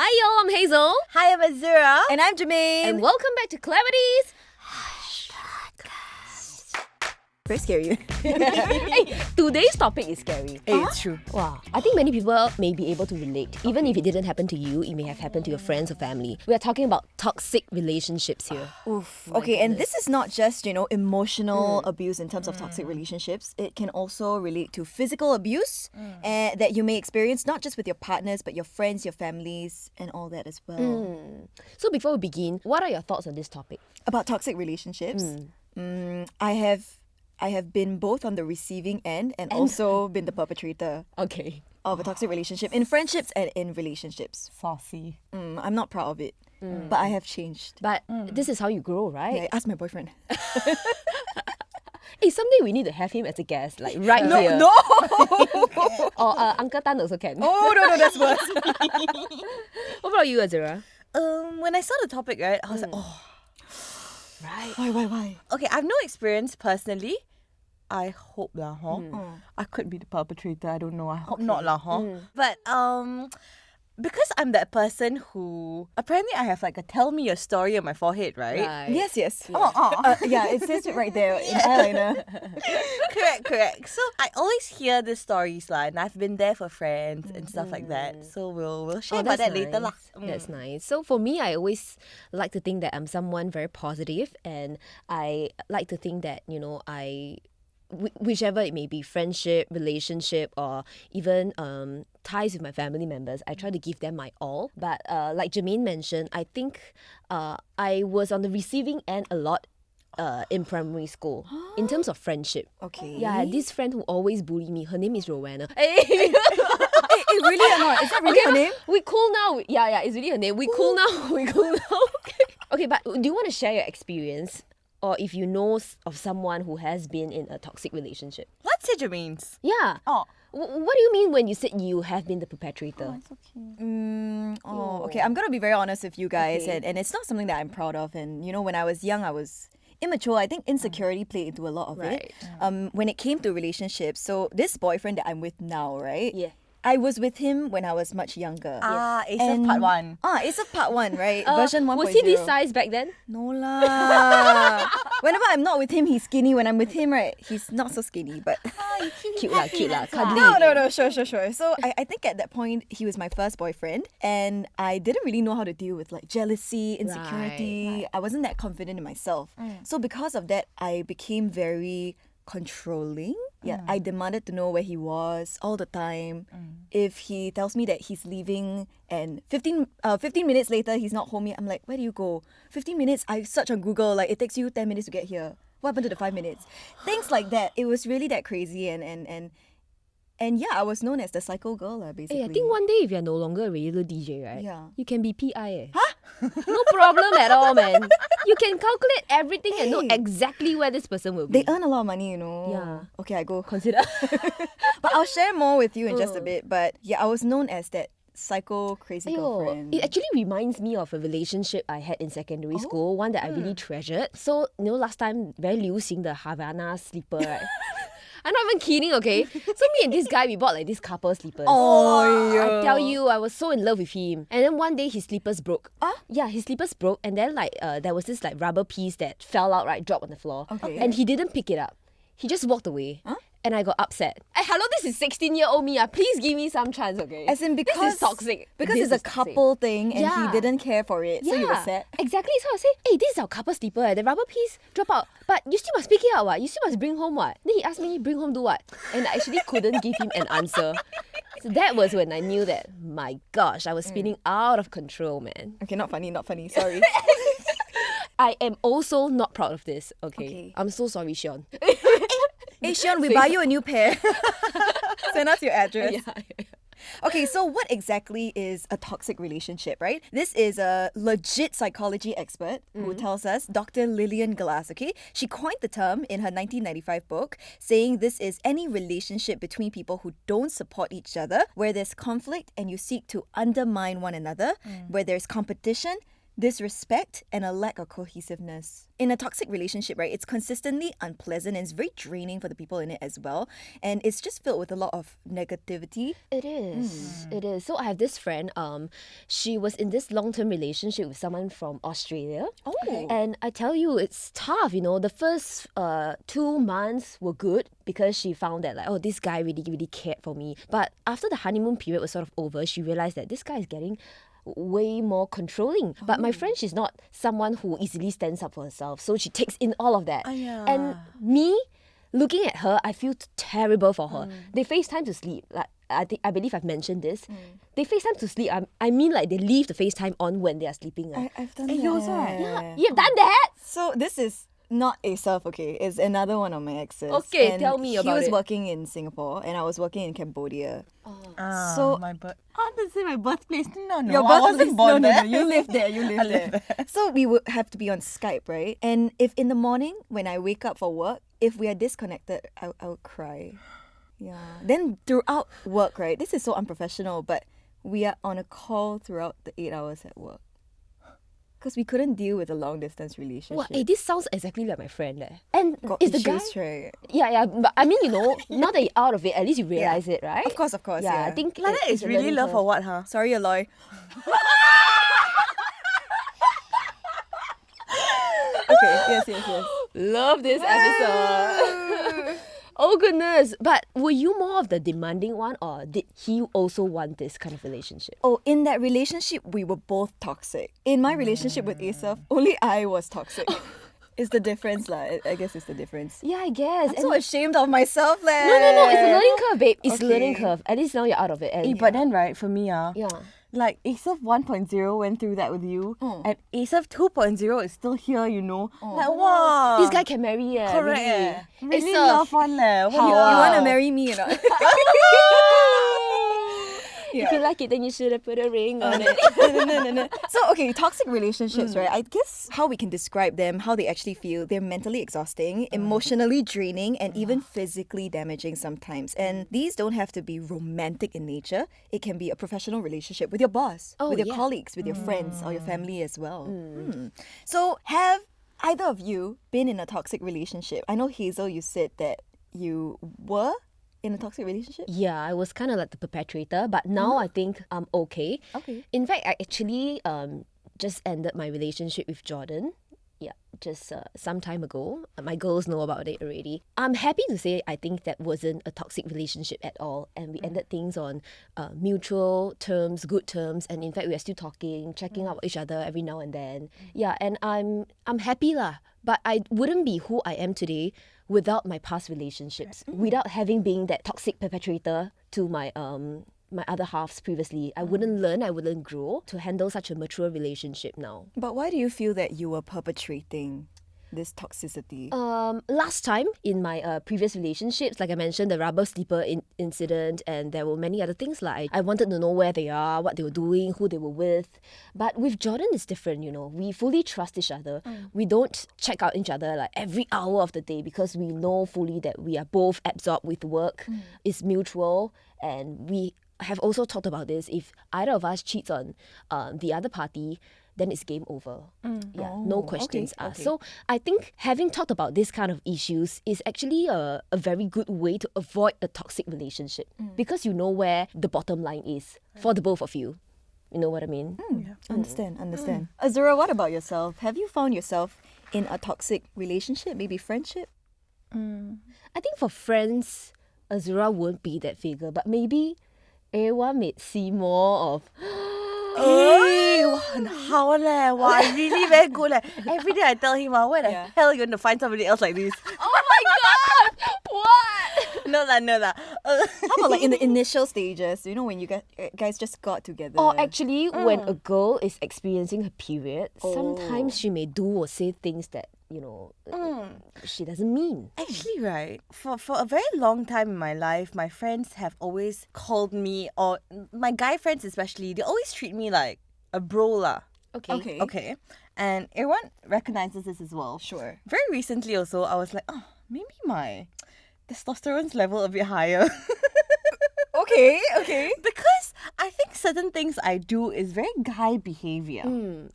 Hi y'all, I'm Hazel. Hi, I'm Azura. And I'm Jermaine. And welcome back to Clarity's. Very scary. Hey, today's topic is scary. Hey, it's true. Wow. I think many people may be able to relate. Even if it didn't happen to you, it may have happened to your friends or family. We are talking about toxic relationships here. Oof. Okay, and this is not just, emotional abuse in terms of toxic relationships. It can also relate to physical abuse that you may experience not just with your partners, but your friends, your families, and all that as well. So before we begin, what are your thoughts on this topic? About toxic relationships, I have been both on the receiving end and also been the perpetrator Okay. of a toxic relationship in friendships and in relationships. Saucy. I'm not proud of it, but I have changed. But this is how you grow, right? Yeah, ask my boyfriend. Hey, someday we need to have him as a guest, like right here. No! Or Uncle Tan also can. Oh, no, that's worse. What about you, Azura? When I saw the topic, right, I was like, Right. Why? okay, I've no experience personally. I hope lah, I could be the perpetrator. I don't know. I hope not lah, But because I'm that person who apparently I have like a tell me your story on my forehead, right? Right. Yes. Oh. Yeah, it says it right there in eyeliner. Correct. So I always hear the stories lah, and I've been there for friends and stuff like that. So we'll share about that later lah. That's nice. So for me, I always like to think that I'm someone very positive, and I like to think that, whichever it may be, friendship, relationship, or even ties with my family members, I try to give them my all. But like Jermaine mentioned, I think I was on the receiving end a lot in primary school in terms of friendship. Okay. Yeah, I had this friend who always bullied me. Her name is Rowena. Hey. Hey, really or not? Is that really her name? We cool now. Yeah, it's really her name. We cool now. Okay, but do you want to share your experience? Or if you know of someone who has been in a toxic relationship? Let's say Jermaine's. Yeah. Oh. What do you mean when you said you have been the perpetrator? It's okay. Okay. I'm gonna be very honest with you guys, Okay. and it's not something that I'm proud of. And when I was young, I was immature. I think insecurity played into a lot of Right. it. When it came to relationships, so this boyfriend that I'm with now, right? Yeah. I was with him when I was much younger. Ace of Part 1. Ace of Part 1, right? Version 1.0. Was he this size back then? No lah. Whenever I'm not with him, he's skinny. When I'm with him, right, he's not so skinny. But Cute lah. Cuddly. no, sure. So I think at that point, he was my first boyfriend, and I didn't really know how to deal with like jealousy, insecurity. I wasn't that confident in myself. So because of that, I became very controlling. Yeah, I demanded to know where he was all the time. If he tells me that he's leaving and 15 minutes later he's not home yet, I'm like, where do you go? 15 minutes, I search on Google, like it takes you 10 minutes to get here. What happened to the 5 minutes? Things like that. It was really that crazy, and yeah, I was known as the psycho girl, basically. Hey, I think one day if you're no longer a regular DJ, right? Yeah. You can be PI. Huh? No problem at all, man. You can calculate everything and know Hey. exactly where this person will be. They earn a lot of money, Yeah. Okay, I go. Consider. But I'll share more with you in just a bit. But yeah, I was known as that psycho crazy girlfriend. It actually reminds me of a relationship I had in secondary school, one that I really treasured. So, last time, very 流行的 Havana slipper, right? I'm not even kidding, okay? So me and this guy, we bought like this couple slippers. I tell you, I was so in love with him. And then one day his slippers broke. Yeah, his slippers broke, and then there was this like rubber piece that fell out, right, dropped on the floor. Okay. And he didn't pick it up. He just walked away. And I got upset. Hey, hello, this is 16-year-old me. Please give me some chance, okay? As in because this is toxic. Because This it's a is toxic. couple thing and Yeah. he didn't care for it. So you were sad. Exactly. So I say, hey, this is our couple slipper. The rubber piece drop out. But you still must pick it up, what? You still must bring home, what? Then he asked me, bring home do what? And I actually couldn't give him an answer. So that was when I knew that, my gosh, I was spinning out of control, man. Okay, not funny. Sorry. I am also not proud of this, okay? Okay. I'm so sorry, Sean. Hey Sean, we buy you a new pair. Send us your address. Yeah. Okay, so what exactly is a toxic relationship, right? This is a legit psychology expert who tells us, Dr. Lillian Glass, okay? She coined the term in her 1995 book, saying this is any relationship between people who don't support each other, where there's conflict and you seek to undermine one another, where there's competition, disrespect, and a lack of cohesiveness. In a toxic relationship, right, it's consistently unpleasant and it's very draining for the people in it as well. And it's just filled with a lot of negativity. It is. It is. So I have this friend, she was in this long-term relationship with someone from Australia. Oh. And I tell you, it's tough, you know. The first 2 months were good because she found that, like, oh, this guy really, really cared for me. But after the honeymoon period was sort of over, she realized that this guy is getting way more controlling. But my friend, she's not someone who easily stands up for herself. So she takes in all of that. And me, looking at her, I feel terrible for her. They FaceTime to sleep. Like, I believe I've mentioned this. They FaceTime to sleep. I mean, like, they leave the FaceTime on when they are sleeping. I've done that. You also, right? Yeah, you've done that? So this is not Asaph, okay? It's another one of my exes. Okay, And tell me about He was it. working in Singapore and I was working in Cambodia. So So- I want to say my birthplace. No, Your I birthplace- wasn't born no, there. you live there. You live there. So we would have to be on Skype, right? And if in the morning when I wake up for work, if we are disconnected, I would cry. Yeah. Then throughout work, right? This is so unprofessional, but we are on a call throughout the 8 hours at work. Because we couldn't deal with a long distance relationship. Wow, hey, this sounds exactly like my friend. And Got is the guy... issues, right? Yeah, but I mean, you know, now that you're out of it, at least you realize it, right? Of course, yeah. I think Like that it's is a really learning love curve. or what, huh? Sorry, Aloy. Okay, yes. Love this episode. Oh goodness. But were you more of the demanding one, or did he also want this kind of relationship? Oh, in that relationship, we were both toxic. In my relationship with Asaph, only I was toxic. It's the difference, lah. I guess it's the difference. Yeah, I guess. I'm so ashamed of myself, leh. No, it's a learning curve, babe. It's a Okay. learning curve. At least now you're out of it. And But then, right, for me, yeah. like Asaph 1.0 went through that with you, and Asaph 2.0 is still here, you know. Like, wow. This guy can marry, yeah. Correct. Really. Really Asaph. love one, leh. You want to marry me or not? If you like it, then you should have put a ring on it. No. So, okay, toxic relationships, right? I guess how we can describe them, how they actually feel, they're mentally exhausting, emotionally draining, and even physically damaging sometimes. And these don't have to be romantic in nature. It can be a professional relationship with your boss, Oh, with your yeah. colleagues, with your friends, or your family as well. So, have either of you been in a toxic relationship? I know, Hazel, you said that you were in a toxic relationship. Yeah, I was kind of like the perpetrator, but now I think I'm okay. Okay. In fact, I actually just ended my relationship with Jordan. Yeah, just some time ago. My girls know about it already. I'm happy to say I think that wasn't a toxic relationship at all, and we ended things on mutual terms, good terms, and in fact we are still talking, checking out each other every now and then. Yeah, and I'm happy lah. But I wouldn't be who I am today without my past relationships, without having been that toxic perpetrator to my my other halves previously. I wouldn't learn, I wouldn't grow to handle such a mature relationship now. But why do you feel that you were perpetrating this toxicity? Last time in my previous relationships, like I mentioned, the rubber sleeper incident, and there were many other things. Like I wanted to know where they are, what they were doing, who they were with. But with Jordan, it's different, you know. We fully trust each other. We don't check out each other like every hour of the day because we know fully that we are both absorbed with work. It's mutual, and we have also talked about this. If either of us cheats on the other party, then it's game over. Yeah, no questions asked. okay. So I think having talked about this kind of issues is actually a very good way to avoid a toxic relationship because you know where the bottom line is for the both of you. You know what I mean? Understand. Azura, what about yourself? Have you found yourself in a toxic relationship, maybe friendship? I think for friends, Azura won't be that figure, but maybe everyone may see more of Hey, how leh? Wow, really very good leh. Every day I tell him, where the hell are you going to find somebody else like this? oh my god, what? No lah. How about like in the initial stages, you know, when you guys just got together? Or actually, when a girl is experiencing her period, sometimes she may do or say things that, you know, she doesn't mean. Actually, right, for a very long time in my life, my friends have always called me, or my guy friends especially, they always treat me like a bro lah. Okay. Okay. And everyone recognizes this as well. Sure. Very recently also, I was like, oh, maybe my testosterone's level a bit higher. Okay. Because I think certain things I do is very guy behavior.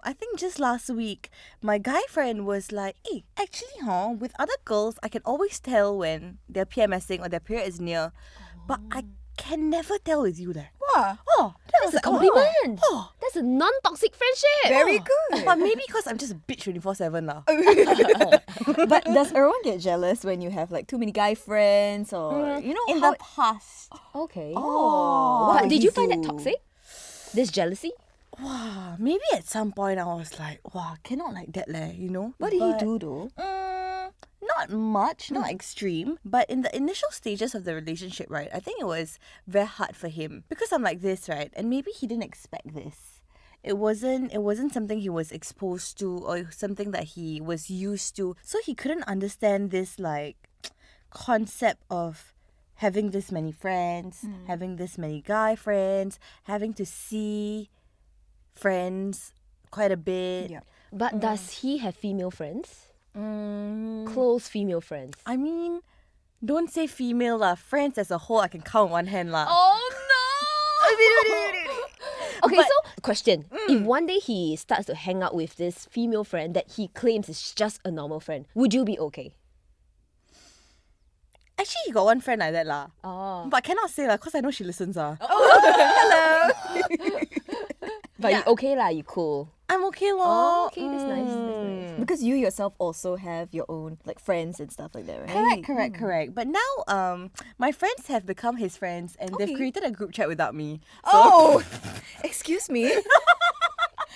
I think just last week, my guy friend was like, hey, actually, with other girls, I can always tell when they're PMSing or their period is near. But I can never tell with you there. Wow. Oh, that was That's a like, compliment. Oh. That's a non-toxic friendship. Very good. But maybe because I'm just a bitch 24/7 now. But does everyone get jealous when you have like too many guy friends or you know In how the past. Okay. Oh. But What did would you he find that do? toxic? This jealousy? Wow, maybe at some point I was like, wow, cannot like that leh, you know? What did he But, do though? Not much, not extreme. But in the initial stages of the relationship, right, I think it was very hard for him. Because I'm like this, right? And maybe he didn't expect this. It wasn't something he was exposed to or something that he was used to. So he couldn't understand this like concept of having this many friends, having this many guy friends, having to see friends quite a bit. Yeah. But does he have female friends? Mm, Close female friends. I mean, don't say female lah. Friends as a whole, I can count on one hand lah. Oh no! Okay, so question. If one day he starts to hang out with this female friend that he claims is just a normal friend, would you be okay? Actually, he got one friend like that lah. Oh. But I cannot say lah, cause I know she listens ah. But you okay lah, you cool. I'm okay Oh, lor. okay, that's nice. That's nice. Because you yourself also have your own like friends and stuff like that, right? Correct. But now, my friends have become his friends, and they've Okay. created a group chat without me. Oh, excuse me.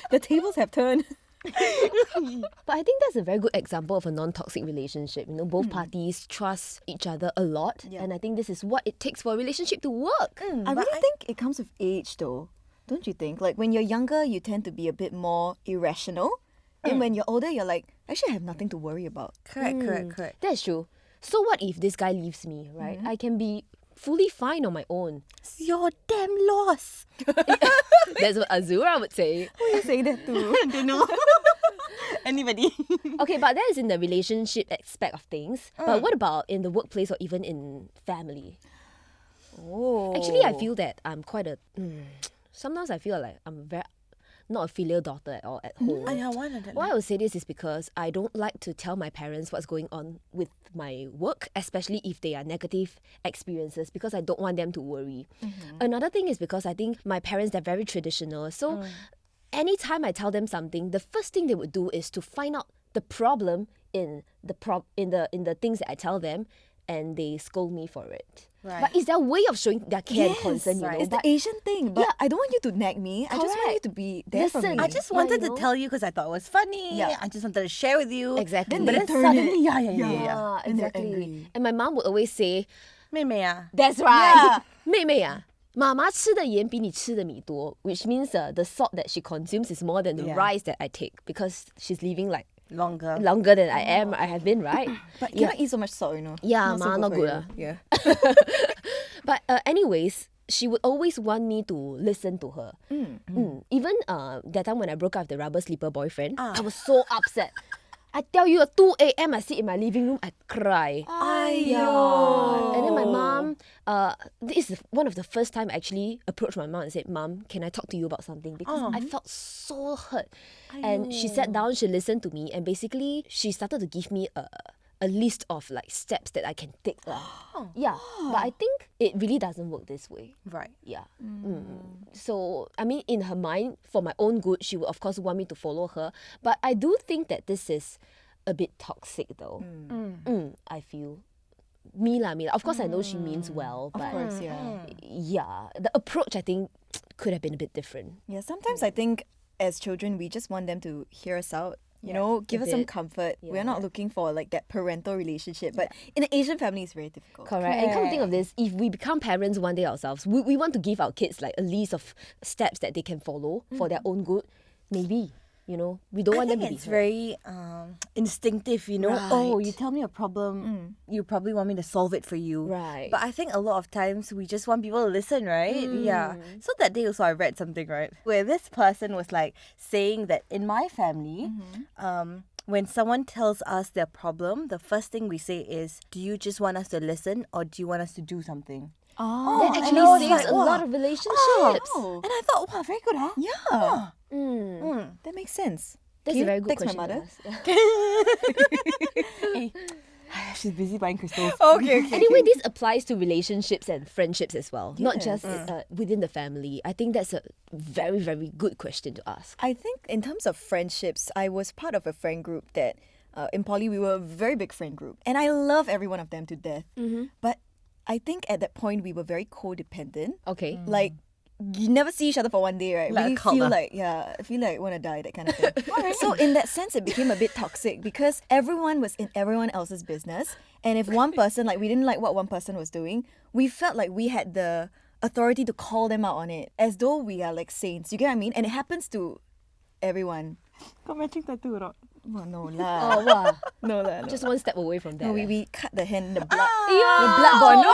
The tables have turned. But I think that's a very good example of a non-toxic relationship. You know, both parties trust each other a lot, Yeah. and I think this is what it takes for a relationship to work. I really think it comes with age though. Don't you think? Like when you're younger, you tend to be a bit more irrational. And when you're older, you're like, actually, I have nothing to worry about. Correct. That's true. So what if this guy leaves me, right? I can be fully fine on my own. It's your damn loss. That's what Azura would say. Who you say that to? I don't know. Anybody? Okay, but that is in the relationship aspect of things. But what about in the workplace or even in family? Oh. Actually, I feel that I'm quite a... sometimes I feel like I'm very not a filial daughter at all at home. Why I would say this is because I don't like to tell my parents what's going on with my work, especially if they are negative experiences, because I don't want them to worry. Another thing is because I think my parents, they're very traditional. So anytime I tell them something, the first thing they would do is to find out the problem in the things that I tell them, and they scold me for it. Right. But it's their way of showing their care and concern, you know. It's the But Asian thing, but Yeah. I don't want you to nag me. I just want you Correct. to be there for Listen, me. I just Yeah, wanted you to know? tell you because I thought it was funny. Yeah. I just wanted to share with you. Exactly. But They then turn suddenly, it. yeah. yeah, And they're exactly. angry. And my mom would always say, 妹妹啊 "That's right, 妹妹啊，妈妈吃的盐比你吃的米多," which means the salt that she consumes is more than the Yeah. rice that I take because she's living like longer. longer than I have been, right? But you cannot eat so much salt, you know. Yeah, so ma, not for good, you. Yeah. But anyways, she would always want me to listen to her. Even that time when I broke up with the rubber sleeper boyfriend, I was so upset. I tell you, at 2 a.m. I sit in my living room, I cry. Yeah. And then my mom, this is one of the first time I actually approached my mom and said, "Mom, can I talk to you about something?" Because I felt so hurt. And she sat down, she listened to me, and basically she started to give me a list of like steps that I can take. Yeah. But I think it really doesn't work this way. Right. Yeah. So, I mean, in her mind, for my own good, she would, of course, want me to follow her. But I do think that this is a bit toxic, though. I feel. Me. Of course, I know she means well, but Of course, yeah. yeah, the approach, I think, could have been a bit different. Yeah, sometimes I think as children, we just want them to hear us out. You know, give us some bit. comfort. We're Yeah. not looking for like that parental relationship. But in an Asian family, it's very difficult. Correct. And come to think of this, if we become parents one day ourselves, we want to give our kids like a list of steps that they can follow for their own good. Maybe, you know, we don't I want them think to be it's hurt. very instinctive, you know. Oh, you Right. tell me a problem, you probably want me to solve it for you. Right. But I think a lot of times we just want people to listen, right? Yeah. So that day also I read something, right, where this person was like saying that in my family, when someone tells us their problem, the first thing we say is, "Do you just want us to listen or do you want us to do something?" That and actually I was saves like, a lot wow. of relationships. Oh. And I thought, wow, very good, huh? Yeah. Mm. That makes sense. That's Can a you very good text question my to mother? ask. She's busy buying crystals. Okay. Anyway, this applies to relationships and friendships as well, not Yes. just within the family. I think that's a very, very good question to ask. I think in terms of friendships, I was part of a friend group that in poly we were a very big friend group, and I love every one of them to death. But I think at that point we were very codependent. Okay. Like you never see each other for one day, right? Like a Really cult feel lah. like I feel like want to die, that kind of thing. So in that sense, it became a bit toxic because everyone was in everyone else's business, and if one person like we didn't like what one person was doing, we felt like we had the authority to call them out on it, as though we are like saints. You get what I mean? And it happens to everyone. Got matching tattoo or not? Oh no lah. Oh, wow. No lah. No Just lah. one step away from that. No, eh. we cut the hand, the blood. Yeah. The blood bond. No,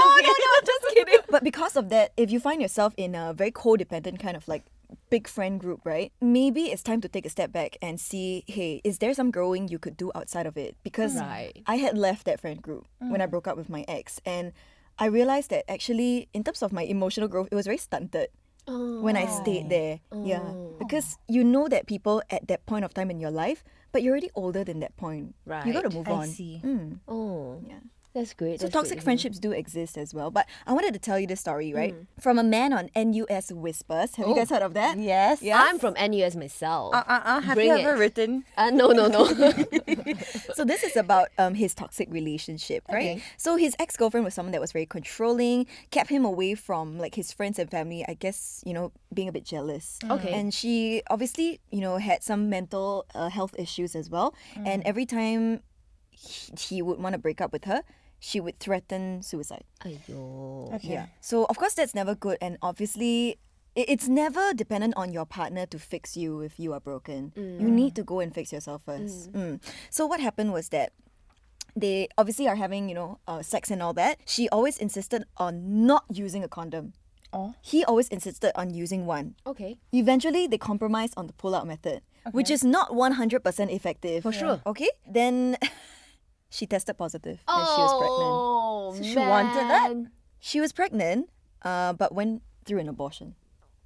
just kidding. But because of that, if you find yourself in a very codependent kind of like big friend group, right? Maybe it's time to take a step back and see, hey, is there some growing you could do outside of it? Because Right. I had left that friend group when I broke up with my ex, and I realized that actually, in terms of my emotional growth, it was very stunted. When I stayed there. Yeah. Because you know that people at that point of time in your life, but you're already older than that point. You got to Right. move I on. see. Oh, Yeah. that's great. So that's toxic great to know. friendships do exist as well. But I wanted to tell you this story, right? From a man on NUS Whispers. Have you guys heard of that? Yes. I'm from NUS myself. Have Bring you ever it. written? No. So this is about his toxic relationship, right? Okay. So his ex-girlfriend was someone that was very controlling, kept him away from like his friends and family, I guess, being a bit jealous. Okay. And she obviously, had some mental health issues as well. And every time he would want to break up with her, she would threaten suicide. Aiyo. Okay. Yeah. So of course that's never good, and obviously it's never dependent on your partner to fix you if you are broken. You need to go and fix yourself first. So what happened was that they obviously are having sex and all that. She always insisted on not using a condom. Oh. He always insisted on using one. Okay. Eventually, they compromised on the pull-out method, which is not 100% effective. For sure. Okay. Then she tested positive and she was pregnant. Oh, So she wanted that? man. She was pregnant, but went through an abortion.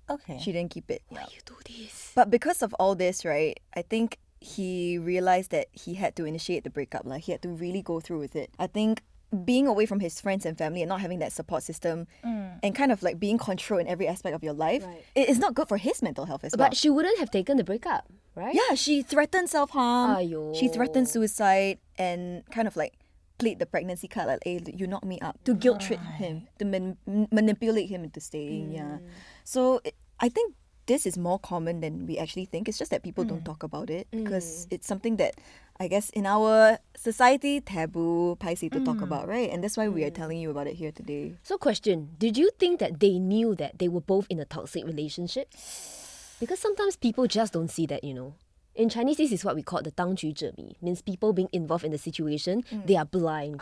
Okay. She didn't keep it. Why you do this? But because of all this, right, I think he realized that he had to initiate the breakup. Like he had to really go through with it. I think being away from his friends and family and not having that support system and kind of like being controlled in every aspect of your life, Right. it is not good for his mental health as well. But she wouldn't have taken the breakup, right? Yeah, she threatened self-harm. Aiyo. She threatened suicide and kind of like played the pregnancy card like, hey, you knocked me up, to guilt trip him, to manipulate him into staying. Yeah. So I think this is more common than we actually think. It's just that people don't talk about it because it's something that I guess in our society, taboo, paiseh to talk about, right? And that's why we are telling you about it here today. So question, did you think that they knew that they were both in a toxic relationship? Because sometimes people just don't see that, In Chinese, this is what we call the 当局者迷, means people being involved in the situation, they are blind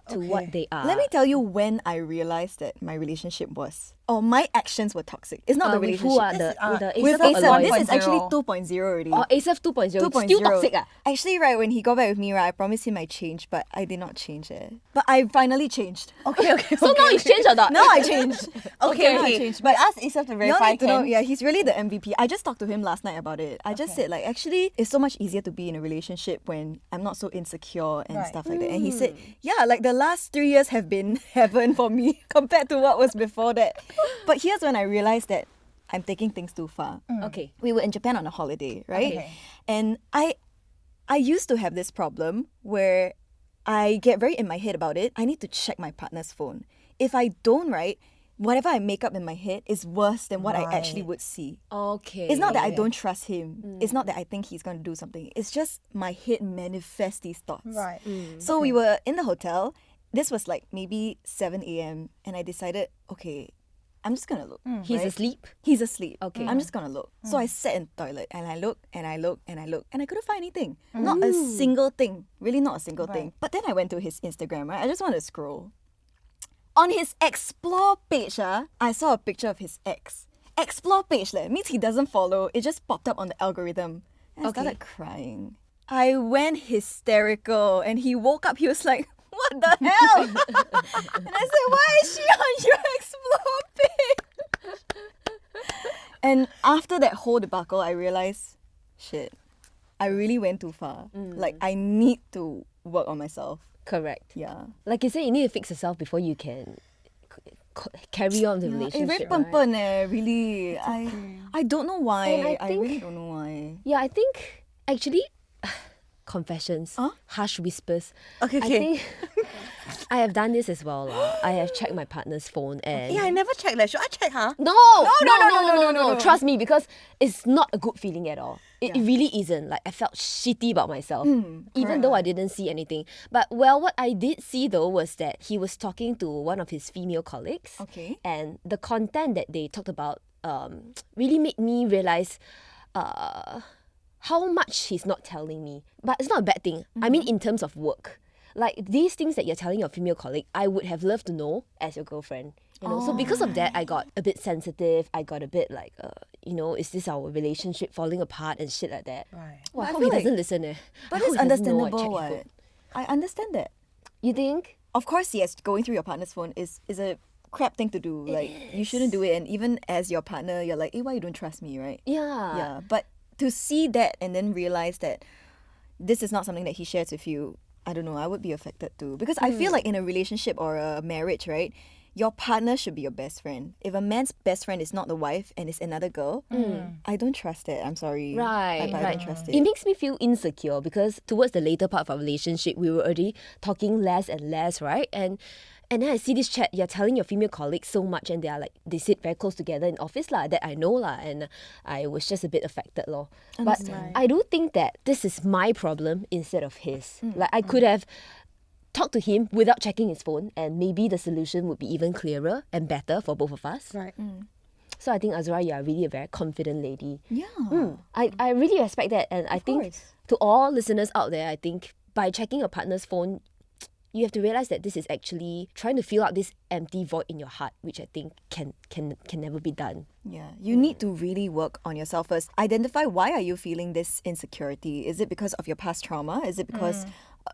to what they are. Let me tell you when I realized that my relationship was, my actions were toxic. It's not the with relationship. who are the With Asaph or Asaph, Aloy? this is actually 2.0. 2.0 already. Or Asaph 2.0, it's 2.0. still toxic Actually, right, when he got back with me, right, I promised him I changed, but I did not change it. But I finally changed. Okay. So now it's changed or not? Now I changed. Okay. Now I changed. But ask Isaf to You verify. need to know, yeah, he's really the MVP. I just talked to him last night about it. I just said, like, actually, it's so much easier to be in a relationship when I'm not so insecure and Right. stuff like that. And he said, yeah, like the last 3 years have been heaven for me compared to what was before that. But here's when I realized that I'm taking things too far. Okay. We were in Japan on a holiday, right? Okay. And I used to have this problem where I get very in my head about it. I need to check my partner's phone. If I don't, right, whatever I make up in my head is worse than what I actually would see. Okay. It's not that I don't trust him. It's not that I think he's going to do something. It's just my head manifests these thoughts. Right. So we were in the hotel. This was like maybe 7 a.m. And I decided, okay, I'm just going to look. He's right? asleep? He's asleep. Okay. I'm just going to look. So I sat in the toilet and I looked and I looked and I looked and I couldn't find anything. Not a single thing. Really not a single thing. But then I went to his Instagram, right? I just wanted to scroll. On his explore page, I saw a picture of his ex. Explore page means he doesn't follow. It just popped up on the algorithm. And I started crying. I went hysterical and he woke up. He was like, what what the hell? And I said, why is she on your Explore page? And after that whole debacle, I realized, shit, I really went too far. Like, I need to work on myself. Correct. Yeah. Like you say, you need to fix yourself before you can carry on the It's relationship. very right? pampan really. I don't know why. And I I really think- don't know why. Yeah, I think actually, confessions, harsh whispers. Okay, I okay. think I have done this as well. I have checked my partner's phone and. Yeah, I never checked that. Should I check, huh? No. Trust me, because it's not a good feeling at all. It really isn't. Like, I felt shitty about myself, even though I didn't see anything. But well, what I did see though was that he was talking to one of his female colleagues. Okay. And the content that they talked about really made me realize how much he's not telling me. But it's not a bad thing. I mean, in terms of work. Like, these things that you're telling your female colleague, I would have loved to know as your girlfriend. You know, so because of that, I got a bit sensitive. I got a bit like, is this our relationship falling apart and shit like that? Right. Well, I I hope feel he like- doesn't listen. I But hope it's he doesn't know I check understandable. his phone. What? I understand that. You think? Of course, yes, going through your partner's phone is a crap thing to do. Like, you shouldn't do it. And even as your partner, you're like, hey, why you don't trust me, right? Yeah. Yeah. But to see that and then realize that this is not something that he shares with you, I don't know, I would be affected too. Because I feel like in a relationship or a marriage, right, your partner should be your best friend. If a man's best friend is not the wife and it's another girl, I don't trust it. I'm sorry. Right, I right. don't trust It it. makes me feel insecure because towards the later part of our relationship, we were already talking less and less, right? And then I see this chat, you're telling your female colleagues so much and they sit very close together in office lah, that I know lah, and I was just a bit affected lor. But I do think that this is my problem instead of his. Like, I could have talked to him without checking his phone and maybe the solution would be even clearer and better for both of us. Right. So I think, Azra, you are really a very confident lady. Yeah. I really respect that, and I think course. to all listeners out there, I think by checking your partner's phone, you have to realize that this is actually trying to fill out this empty void in your heart, which I think can never be done. Yeah, you need to really work on yourself first. Identify why are you feeling this insecurity? Is it because of your past trauma? Is it because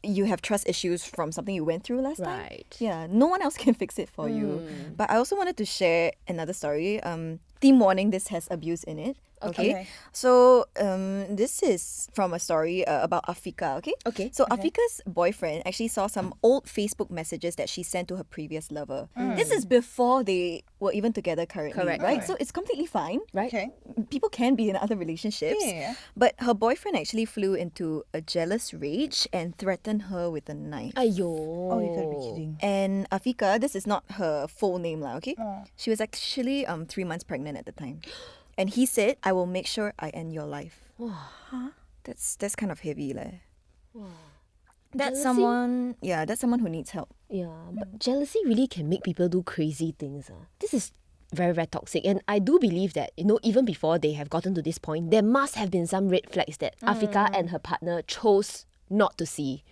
you have trust issues from something you went through last time? Right. Yeah, no one else can fix it for you. But I also wanted to share another story. Theme warning, this has abuse in it. Okay. So this is from a story about Afika, okay? Okay. So Afika's boyfriend actually saw some old Facebook messages that she sent to her previous lover. This is before they were even together currently, Correct. right? So it's completely fine. Right? Okay. People can be in other relationships. Yeah. But her boyfriend actually flew into a jealous rage and threatened her with a knife. Ayo. Oh, you gotta be kidding. And Afika, this is not her full name lah, okay? She was actually 3 months pregnant at the time. And he said, I will make sure I end your life. That's kind of heavy leh. That's Jealousy? that's someone who needs help. Yeah, but jealousy really can make people do crazy things. This is very, very toxic. And I do believe that, even before they have gotten to this point, there must have been some red flags that Afika and her partner chose not to see.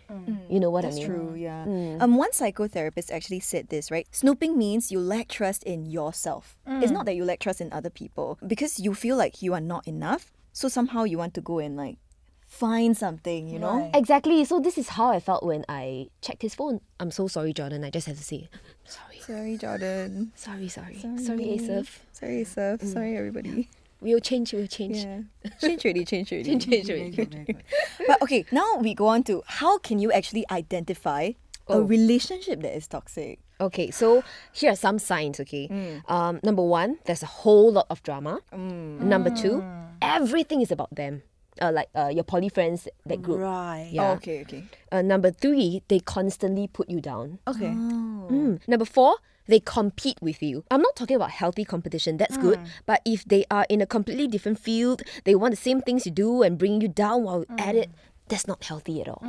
You know what I That's mean? true, yeah. One psychotherapist actually said this, right? Snooping means you lack trust in yourself. It's not that you lack trust in other people because you feel like you are not enough. So somehow you want to go and like find something, you know? Right. Exactly. So this is how I felt when I checked his phone. I'm so sorry, Jordan. I just have to say, sorry. Sorry, Jordan. Sorry, Asif. Sorry, Seth. Sorry, everybody. We'll change. Yeah. Change already. Change already. But okay, now we go on to how can you actually identify a relationship that is toxic? Okay, so here are some signs, okay? Number one, there's a whole lot of drama. Number two, everything is about them. Like your poly friends, that group. Right. Yeah. Oh, okay. Number three, they constantly put you down. Okay. Number four, they compete with you. I'm not talking about healthy competition, that's good. But if they are in a completely different field, they want the same things you do and bring you down while at it, that's not healthy at all.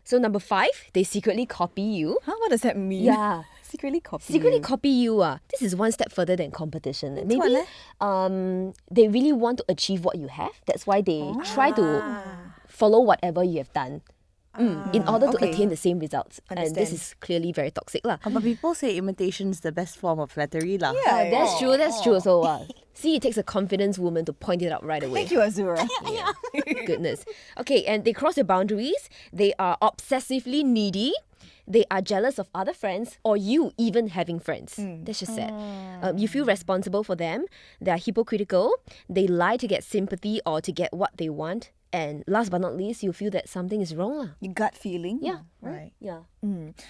So number five, they secretly copy you. Huh? What does that mean? Yeah. Secretly copy. Secretly you. copy you. This is one step further than competition. Maybe they really want to achieve what you have. That's why they try to follow whatever you have done. In order to okay. attain the same results. And this Understand. is clearly very toxic lah. But people say imitation is the best form of flattery lah. Yeah. That's true. That's true. So see, it takes a confidence woman to point it out right away. Thank you, Azura. Goodness. Okay, and they cross their boundaries. They are obsessively needy. they are jealous of other friends or you even having friends. That's just sad. You feel responsible for them. They are hypocritical. They lie to get sympathy or to get what they want. And last but not least, you feel that something is wrong. Lah. Your gut feeling. Yeah. Right. Yeah.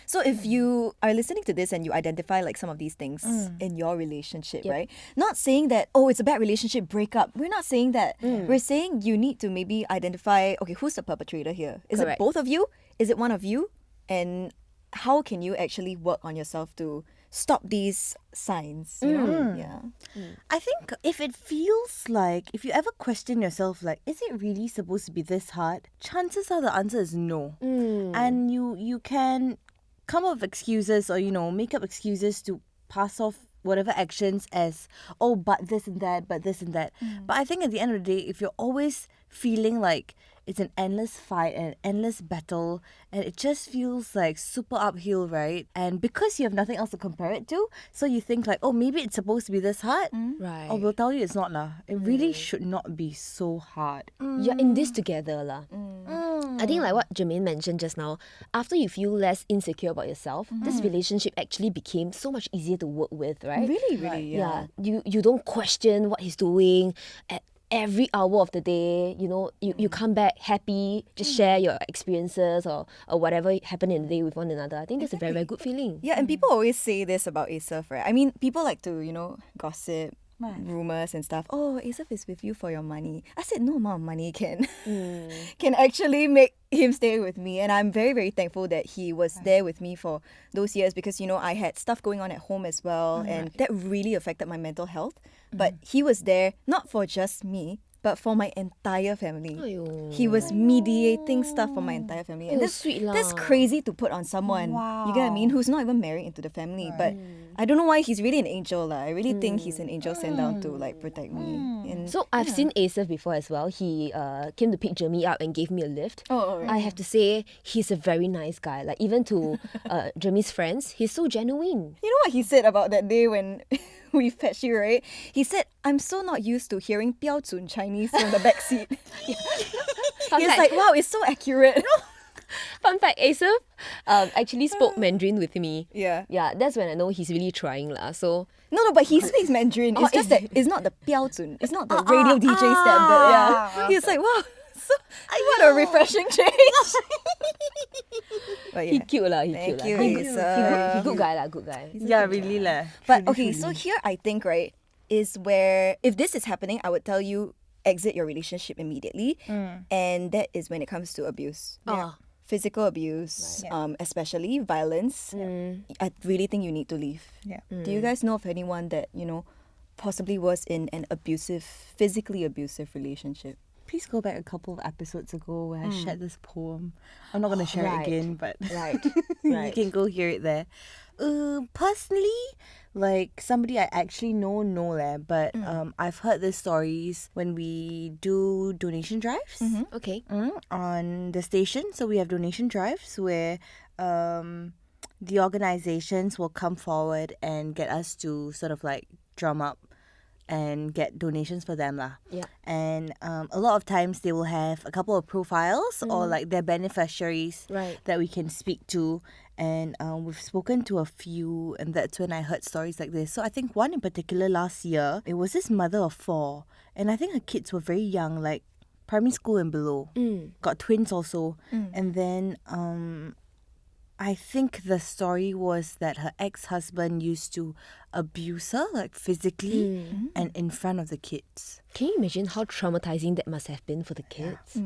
So if you are listening to this and you identify like some of these things in your relationship, right? Not saying that, oh, it's a bad relationship, break up. We're not saying that. We're saying you need to maybe identify, okay, who's the perpetrator here? Is Correct. it both of you? Is it one of you? And how can you actually work on yourself to stop these signs? You know? Yeah. I think if it feels like, if you ever question yourself, like, is it really supposed to be this hard? Chances are the answer is no. And you can come up with excuses or, make up excuses to pass off whatever actions as, oh, but this and that. But I think at the end of the day, if you're always feeling like it's an endless fight and an endless battle and it just feels like super uphill, right? And because you have nothing else to compare it to, so you think like, oh, maybe it's supposed to be this hard. Right. Oh, we'll tell you it's not lah. It really should not be so hard. You're in this together. Lah. I think like what Jermaine mentioned just now, after you feel less insecure about yourself, this relationship actually became so much easier to work with, right? Really, Yeah. You don't question what he's doing at every hour of the day. You come back happy, just share your experiences or whatever happened in the day with one another. I think that's a very, very good feeling. Yeah, and people always say this about Asaph, right? I mean, people like to, gossip, rumors and stuff. Oh, Asaph is with you for your money. I said no amount of money can actually make him stay with me. And I'm very, very thankful that he was there with me for those years because, I had stuff going on at home as well. And that really affected my mental health. But he was there not for just me, but for my entire family. Aiyo. He was mediating stuff for my entire family. And Oh, that's, sweet lah. that's crazy to put on someone, you get what I mean, who's not even married into the family. But I don't know why he's really an angel. I really think he's an angel sent down to like protect me. And So I've seen Asaph before as well. He came to pick Jeremy up and gave me a lift. Oh, right. I have to say, he's a very nice guy. Like even to Jeremy's friends, he's so genuine. You know what he said about that day when we fetched you, right? He said, I'm so not used to hearing 标准 Chinese from the back seat. Fun He's fact- like, wow, it's so accurate. Fun fact, Asaph actually spoke Mandarin with me. Yeah. Yeah, that's when I know he's really trying lah. So No, but he speaks Mandarin. It's just that it's not the 标准. It's not the radio DJ standard. Yeah. He's like, wow, so, what a refreshing change. But he yeah. cute lah. He Thank cute you, lah. He Asaph. good guy lah. Good guy. Yeah, really lah. But okay, so here I think, right, is where if this is happening, I would tell you exit your relationship immediately. And that is when it comes to abuse. Ah. Physical abuse, especially violence. I really think you need to leave. Yeah. Do you guys know of anyone that, possibly was in an physically abusive relationship? Please go back a couple of episodes ago where I shared this poem. I'm not going to share Right. it again, but Right. you Right. can go hear it there. Personally, like somebody I actually know leh, but I've heard these stories when we do donation drives Okay. on the station. So we have donation drives where the organizations will come forward and get us to sort of like drum up and get donations for them lah. Yeah. And a lot of times they will have a couple of profiles or like their beneficiaries Right. that we can speak to. And we've spoken to a few, and that's when I heard stories like this. So I think one in particular last year, it was this mother of 4. And I think her kids were very young, like primary school and below. Got twins also. And then I think the story was that her ex-husband used to abuse her, like physically and in front of the kids. Can you imagine how traumatizing that must have been for the kids?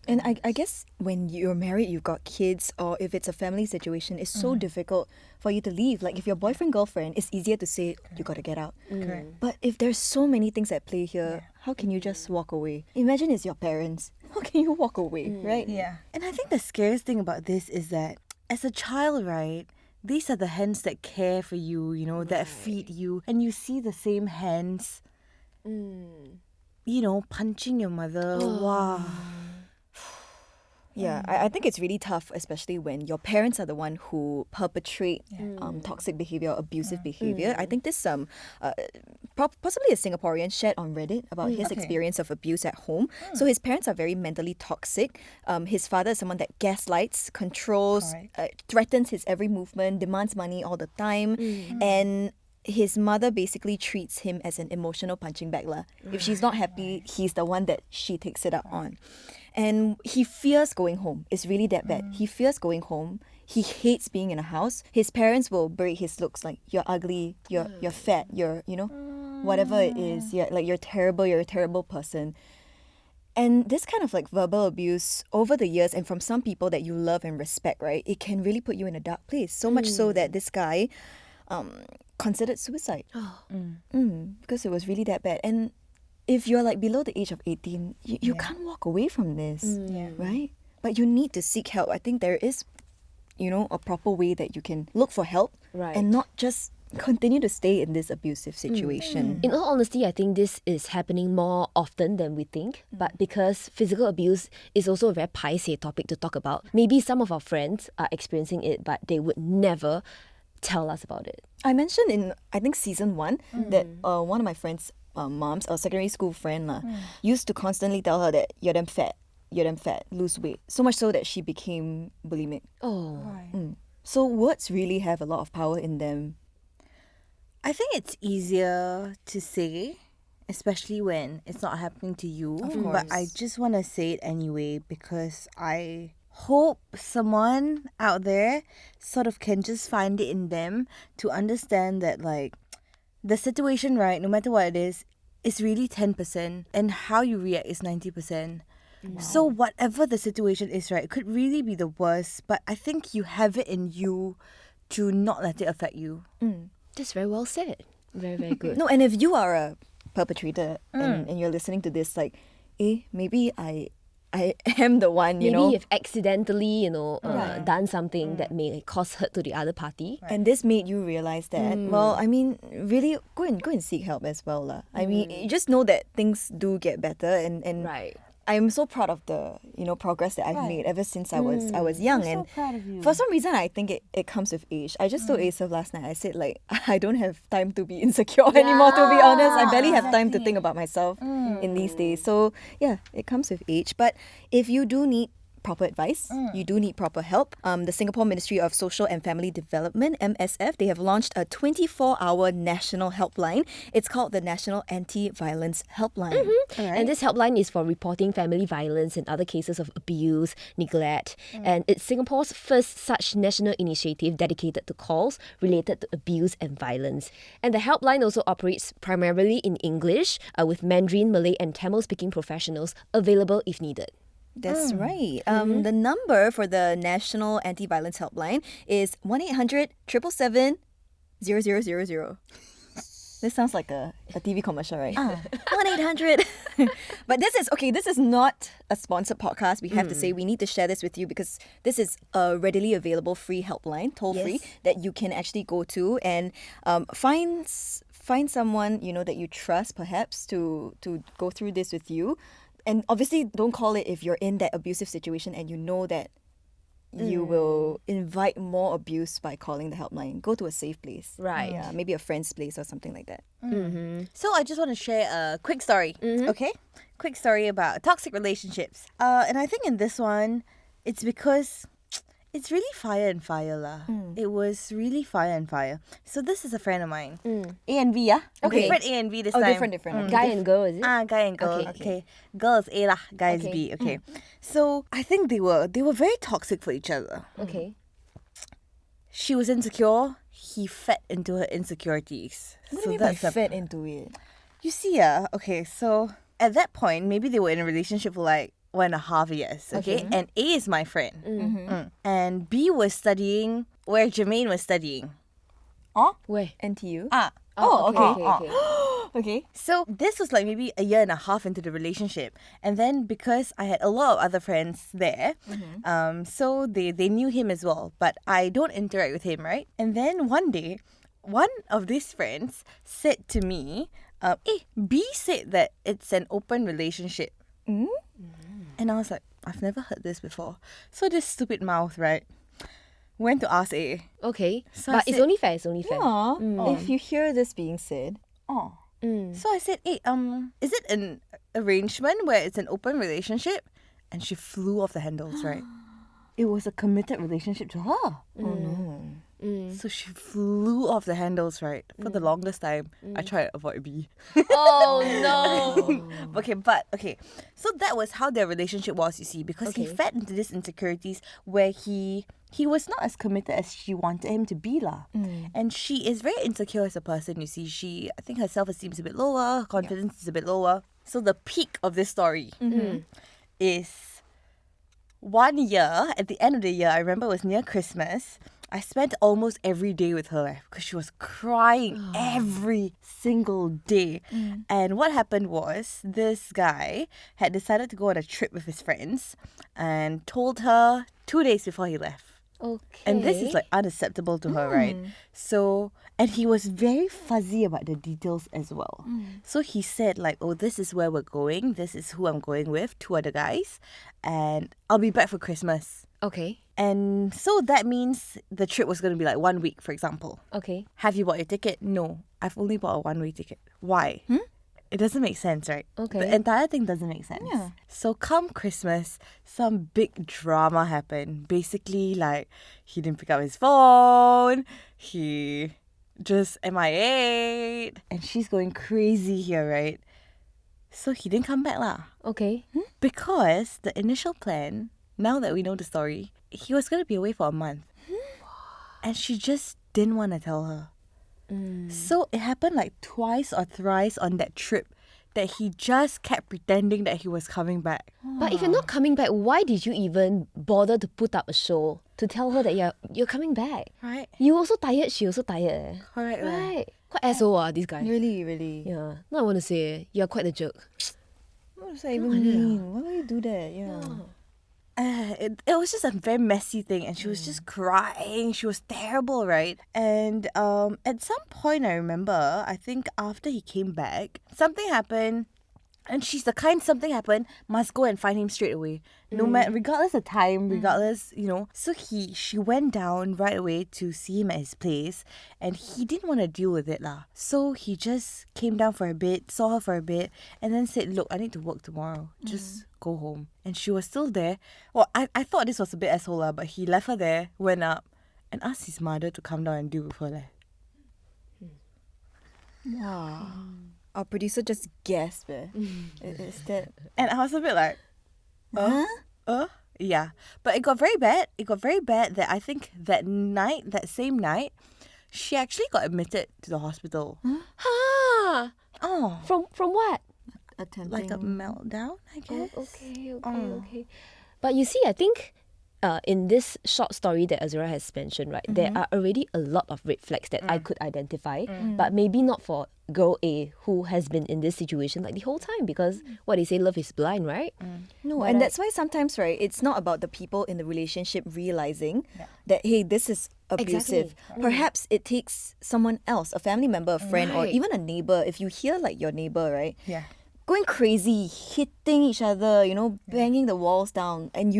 And I guess when you're married, you've got kids, or if it's a family situation, it's so difficult for you to leave. Like if you're boyfriend, girlfriend, it's easier to say, you got to get out. Correct. But if there's so many things at play here, how can you just walk away? Imagine it's your parents. How can you walk away, right? Yeah. And I think the scariest thing about this is that as a child, right, these are the hands that care for you, that feed you. And you see the same hands, punching your mother. Wow. Yeah, I think it's really tough, especially when your parents are the one who perpetrate toxic behavior, abusive behavior. I think this possibly a Singaporean shared on Reddit about his experience of abuse at home. So his parents are very mentally toxic. His father is someone that gaslights, controls, threatens his every movement, demands money all the time, and his mother basically treats him as an emotional punching bag lah. If she's not happy, he's the one that she takes it out on. And he fears going home. It's really that bad. He fears going home. He hates being in a house. His parents will berate his looks like, you're ugly, you're fat, you're, whatever it is. You're terrible, you're a terrible person. And this kind of like verbal abuse over the years and from some people that you love and respect, right, it can really put you in a dark place. So much so that this guy considered suicide. Because it was really that bad. And if you're like below the age of 18, you can't walk away from this, right? But you need to seek help. I think there is, a proper way that you can look for help and not just continue to stay in this abusive situation. In all honesty, I think this is happening more often than we think. But because physical abuse is also a very paiseh topic to talk about, maybe some of our friends are experiencing it, but they would never tell us about it. I mentioned in, I think, season 1 that one of my friends' moms, a secondary school friend, used to constantly tell her that you're damn fat, lose weight. So much so that she became bulimic. So words really have a lot of power in them. I think it's easier to say, especially when it's not happening to you. But I just want to say it anyway because I hope someone out there sort of can just find it in them to understand that like the situation, right, no matter what it is really 10% and how you react is 90%. So whatever the situation is, right, it could really be the worst, but I think you have it in you to not let it affect you. That's very well said. Very, very good. No, and if you are a perpetrator and you're listening to this, like, maybe I am the one, Maybe you've accidentally, done something that may cause hurt to the other party. And this made you realize that, well, I mean, really go and seek help as well lah. I mean, you just know that things do get better and Right. I'm so proud of the progress that I've made ever since I was young. I'm And so proud of you. for some reason, I think it comes with age. I just told Asaf last night, I said like, I don't have time to be insecure anymore, to be honest. I barely have time to think about myself in these days. So yeah, it comes with age. But if you do need proper advice, you do need proper help. The Singapore Ministry of Social and Family Development, MSF, they have launched a 24-hour national helpline. It's called the National Anti-Violence Helpline. And this helpline is for reporting family violence and other cases of abuse, neglect. And it's Singapore's first such national initiative dedicated to calls related to abuse and violence. And the helpline also operates primarily in English with Mandarin, Malay and Tamil speaking professionals available if needed. That's right. The number for the National Anti-Violence Helpline is 1-800-777-0000. This sounds like a TV commercial, right? 1-800. But this is not a sponsored podcast. We have to say we need to share this with you because this is a readily available free helpline, toll-free, that you can actually go to and find someone, that you trust perhaps to go through this with you. And obviously, don't call it if you're in that abusive situation and you know that you will invite more abuse by calling the helpline. Go to a safe place. Right. Yeah, maybe a friend's place or something like that. So I just want to share a quick story, okay? Quick story about toxic relationships. And I think in this one, it's because it's really fire and fire lah. It was really fire and fire. So this is a friend of mine. A and B, yeah? Okay. Different A and B this time. Different. Guy and girl, is it? Guy and girl. Okay. Okay. Girl is A lah, guy is B. Okay. So I think they were very toxic for each other. Okay. She was insecure. He fed into her insecurities. What do you mean by fed into it? You see, okay, so at that point, maybe they were in a relationship for like 1.5 years, okay? And A is my friend. And B was studying where Jermaine was studying. Where? NTU? Okay. Okay. So this was like maybe 1.5 years into the relationship. And then because I had a lot of other friends there, so they knew him as well. But I don't interact with him, right? And then one day, one of these friends said to me, B said that it's an open relationship. And I was like, I've never heard this before. So this stupid mouth, right, went to ask A. Okay. So I but it's said- only fair, it's only fair. Aw, if you hear this being said, Oh. So I said, hey, is it an arrangement where it's an open relationship? And she flew off the handles, right? It was a committed relationship to her. So she flew off the handles, right? For the longest time, I tried to avoid B. Oh no. Okay. So that was how their relationship was, you see, because he Okay. fed into these insecurities where he was not as committed as she wanted him to be, lah. And she is very insecure as a person, you see. I think her self-esteem is a bit lower, her confidence is a bit lower. So the peak of this story is 1 year, at the end of the year, I remember it was near Christmas, I spent almost every day with her because she was crying every single day. And what happened was this guy had decided to go on a trip with his friends and told her 2 days before he left. Okay. And this is like unacceptable to her, right? So, and he was very fuzzy about the details as well. So he said like, oh, this is where we're going. This is who I'm going with, 2 other guys. And I'll be back for Christmas. Okay. And so that means the trip was going to be like 1 week, for example. Okay. Have you bought your ticket? No. I've only bought a 1-way ticket. Why? It doesn't make sense, right? Okay. The entire thing doesn't make sense. Yeah. So come Christmas, some big drama happened. Basically, like, he didn't pick up his phone. He just MIA'd. And she's going crazy here, right? So he didn't come back lah. Okay. Because the initial plan, now that we know the story, he was going to be away for a month. And she just didn't want to tell her. So it happened like twice or thrice on that trip that he just kept pretending that he was coming back. But if you're not coming back, why did you even bother to put up a show to tell her that you're coming back? Right? You also tired, she also tired. Correct. Right. Quite asshole this guy. really, really. Yeah. No, I want to say you're quite a jerk. What does that even mean? Why would you do that? Yeah. It was just a very messy thing, and she was just crying. She was terrible, right? And at some point, I remember, I think after he came back, something happened. And she's the kind, something happened, must go and find him straight away. No matter, regardless of time, regardless, So she went down right away to see him at his place, and he didn't want to deal with it lah. So he just came down for a bit, saw her for a bit, and then said, look, I need to work tomorrow. Just go home. And she was still there. Well, I thought this was a bit asshole lah, but he left her there, went up, and asked his mother to come down and deal with her leh. Wow. Our producer just gasped. Is that? And I was a bit like, Huh? yeah. But it got very bad. It got very bad that I think that same night, she actually got admitted to the hospital. Ha! Oh, From what? Attempting. like a meltdown, I guess. Okay. But you see, I think in this short story that Azura has mentioned, right, there are already a lot of red flags that I could identify, but maybe not for girl A who has been in this situation like the whole time, because what they say, love is blind, right? No, But and I- that's why sometimes, right, it's not about the people in the relationship realizing that, hey, this is abusive. Perhaps it takes someone else, a family member, a friend, or Right. even a neighbor. If you hear like your neighbor, right, Yeah. going crazy, hitting each other, banging the walls down, and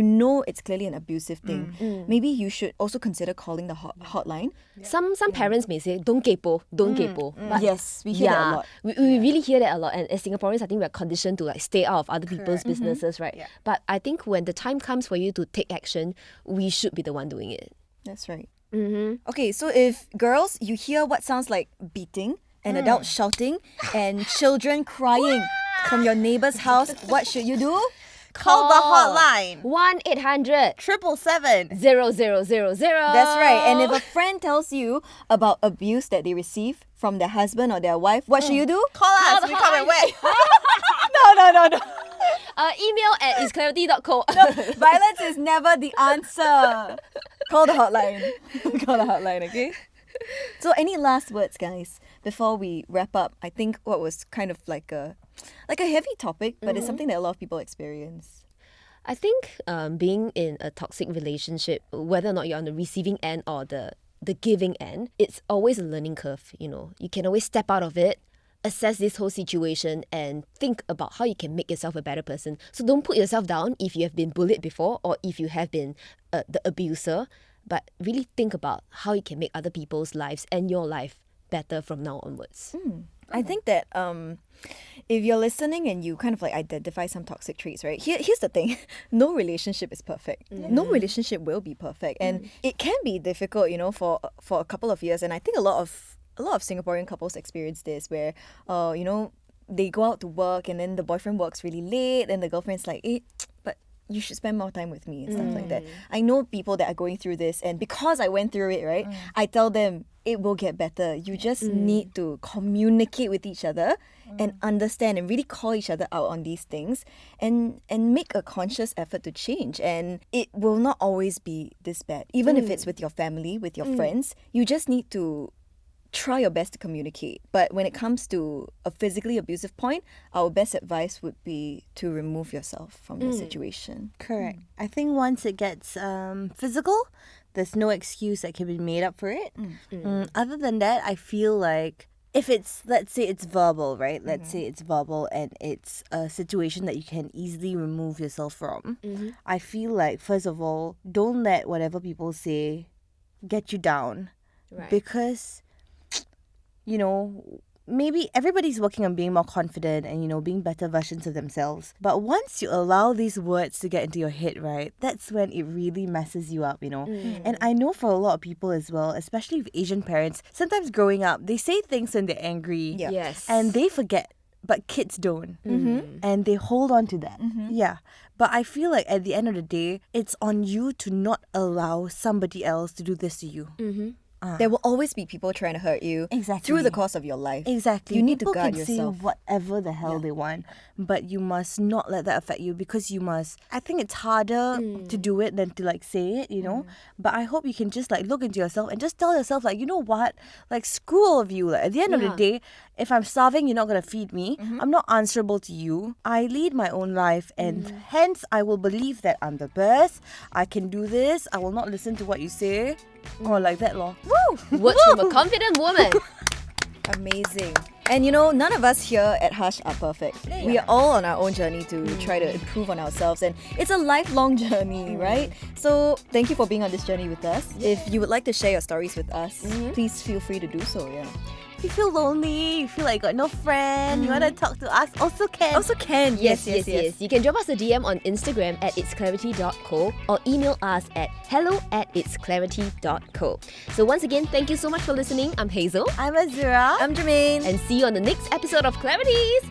it's clearly an abusive thing, maybe you should also consider calling the hotline. Some parents may say, don't kepo, don't kepo. But Yes, we hear that a lot. We really hear that a lot. And as Singaporeans, I think we're conditioned to like stay out of other people's businesses, right? Yeah. But I think when the time comes for you to take action, we should be the one doing it. That's right. Okay, so if girls, you hear what sounds like beating, and adults shouting, and children crying from your neighbor's house, what should you do? Call the hotline. 1-800 777. 0000. That's right. And if a friend tells you about abuse that they receive from their husband or their wife, what should you do? Call us. We come and wait. No. Email at isclarity.co. Violence is never the answer. Call the hotline. Call the hotline, okay? So any last words, guys, before we wrap up? I think what was kind of like a heavy topic, but it's something that a lot of people experience. I think being in a toxic relationship, whether or not you're on the receiving end or the giving end, it's always a learning curve, You can always step out of it, assess this whole situation and think about how you can make yourself a better person. So don't put yourself down if you have been bullied before or if you have been the abuser, but really think about how you can make other people's lives and your life better from now onwards. I think that if you're listening and you kind of like identify some toxic traits, right? Here's the thing. No relationship is perfect. No relationship will be perfect. And it can be difficult, you know, for a couple of years. And I think a lot of Singaporean couples experience this where, you know, they go out to work and then the boyfriend works really late and the girlfriend's like, but you should spend more time with me and stuff like that. I know people that are going through this, and because I went through it, right, I tell them it will get better. You just need to communicate with each other and understand and really call each other out on these things and make a conscious effort to change. And it will not always be this bad. Even if it's with your family, with your friends, you just need to try your best to communicate. But when it comes to a physically abusive point, our best advice would be to remove yourself from the situation. Correct. I think once it gets physical, there's no excuse that can be made up for it. Other than that, I feel like if it's, let's say it's verbal, right? Let's say it's verbal and it's a situation that you can easily remove yourself from. I feel like, first of all, don't let whatever people say get you down. Right. Because, you know, maybe everybody's working on being more confident and, you know, being better versions of themselves. But once you allow these words to get into your head, right, that's when it really messes you up, you know. And I know for a lot of people as well, especially with Asian parents, sometimes growing up, they say things when they're angry. Yeah. Yes. And they forget. But kids don't. And they hold on to that. Yeah. But I feel like at the end of the day, it's on you to not allow somebody else to do this to you. There will always be people trying to hurt you through the course of your life. Exactly. You need People to guard can yourself. say whatever the hell they want, but you must not let that affect you, because you must. I think it's harder to do it than to like say it, you know. But I hope you can just like look into yourself and just tell yourself, like, you know what, like, screw all of you. Like, at the end of the day, if I'm starving, you're not gonna feed me. I'm not answerable to you. I lead my own life, and hence I will believe that I'm the best. I can do this. I will not listen to what you say. Or like that, lor. Woo! Words from a confident woman. Amazing. And you know, none of us here at Hush are perfect. We are all on our own journey to try to improve on ourselves, and it's a lifelong journey, right? So thank you for being on this journey with us. If you would like to share your stories with us, please feel free to do so. Yeah. If you feel lonely, you feel like you got no friend, you want to talk to us, also can. Yes. You can drop us a DM on Instagram at itsclarity.co or email us at hello@itsclarity.co. So once again, thank you so much for listening. I'm Hazel. I'm Azura. I'm Jermaine. And see you on the next episode of Clarities.